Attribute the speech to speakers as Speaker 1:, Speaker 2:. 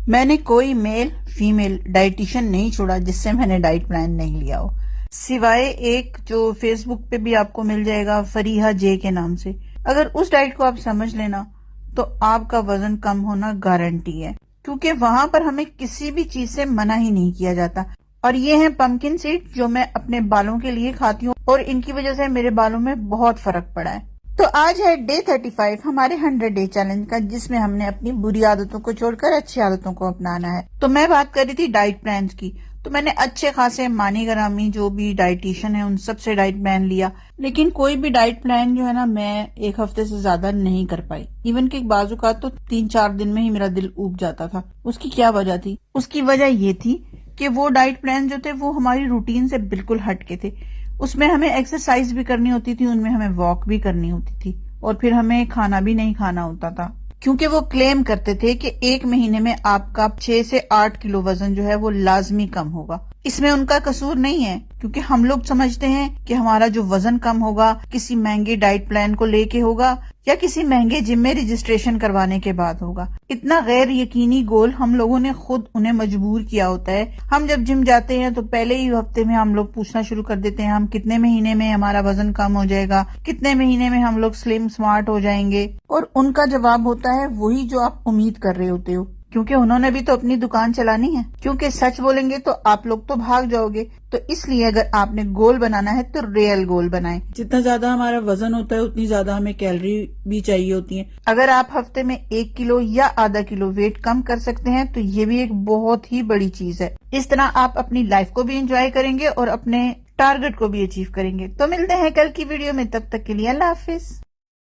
Speaker 1: میں نے کوئی میل فیمیل ڈائٹیشین نہیں چھوڑا جس سے میں نے ڈائٹ پلان نہیں لیا ہو، سوائے ایک جو فیس بک پہ بھی آپ کو مل جائے گا فریحہ جے کے نام سے۔ اگر اس ڈائٹ کو آپ سمجھ لینا تو آپ کا وزن کم ہونا گارنٹی ہے، کیونکہ وہاں پر ہمیں کسی بھی چیز سے منع ہی نہیں کیا جاتا۔ اور یہ ہیں پمکن سیڈ جو میں اپنے بالوں کے لیے کھاتی ہوں اور ان کی وجہ سے میرے بالوں میں بہت فرق پڑا ہے۔ تو آج ہے ڈے 35 ہمارے 100 ڈے چیلنج کا، جس میں ہم نے اپنی بری عادتوں کو چھوڑ کر اچھی عادتوں کو اپنانا ہے۔ تو میں بات کر رہی تھی ڈائٹ پلانز کی، تو میں نے اچھے خاصے مانی گرامی جو بھی ڈائٹیشن ہے ان سب سے ڈائٹ پلان لیا، لیکن کوئی بھی ڈائٹ پلان جو ہے نا میں ایک ہفتے سے زیادہ نہیں کر پائی، ایون کہ بعض اوقات تو 3-4 دن میں ہی میرا دل اوب جاتا تھا۔ اس کی کیا وجہ تھی؟ اس کی وجہ یہ تھی کہ وہ ڈائٹ پلان جو تھے وہ ہماری روٹین سے بالکل ہٹ کے تھے۔ اس میں ہمیں ایکسرسائز بھی کرنی ہوتی تھی، ان میں ہمیں واک بھی کرنی ہوتی تھی، اور پھر ہمیں کھانا بھی نہیں کھانا ہوتا تھا، کیونکہ وہ کلیم کرتے تھے کہ 1 مہینے میں آپ کا 6 سے 8 کلو وزن جو ہے وہ لازمی کم ہوگا۔ اس میں ان کا قصور نہیں ہے، کیونکہ ہم لوگ سمجھتے ہیں کہ ہمارا جو وزن کم ہوگا کسی مہنگے ڈائٹ پلان کو لے کے ہوگا یا کسی مہنگے جم میں رجسٹریشن کروانے کے بعد ہوگا۔ اتنا غیر یقینی گول ہم لوگوں نے خود انہیں مجبور کیا ہوتا ہے۔ ہم جب جم جاتے ہیں تو پہلے ہی ہفتے میں ہم لوگ پوچھنا شروع کر دیتے ہیں ہم کتنے مہینے میں ہمارا وزن کم ہو جائے گا، کتنے مہینے میں ہم لوگ سلم سمارٹ ہو جائیں گے، اور ان کا جواب ہوتا ہے وہی جو آپ امید کر رہے ہوتے ہو، کیونکہ انہوں نے بھی تو اپنی دکان چلانی ہے۔ کیونکہ سچ بولیں گے تو آپ لوگ تو بھاگ جاؤ گے۔ تو اس لیے اگر آپ نے گول بنانا ہے تو ریئل گول بنائیں۔ جتنا زیادہ ہمارا وزن ہوتا ہے اتنی زیادہ ہمیں کیلری بھی چاہیے ہوتی ہیں۔ اگر آپ ہفتے میں 1 کلو یا آدھا کلو ویٹ کم کر سکتے ہیں تو یہ بھی ایک بہت ہی بڑی چیز ہے۔ اس طرح آپ اپنی لائف کو بھی انجوائے کریں گے اور اپنے ٹارگٹ کو بھی اچیو کریں گے۔ تو ملتے ہیں کل کی ویڈیو میں، تب تک کے لیے اللہ حافظ۔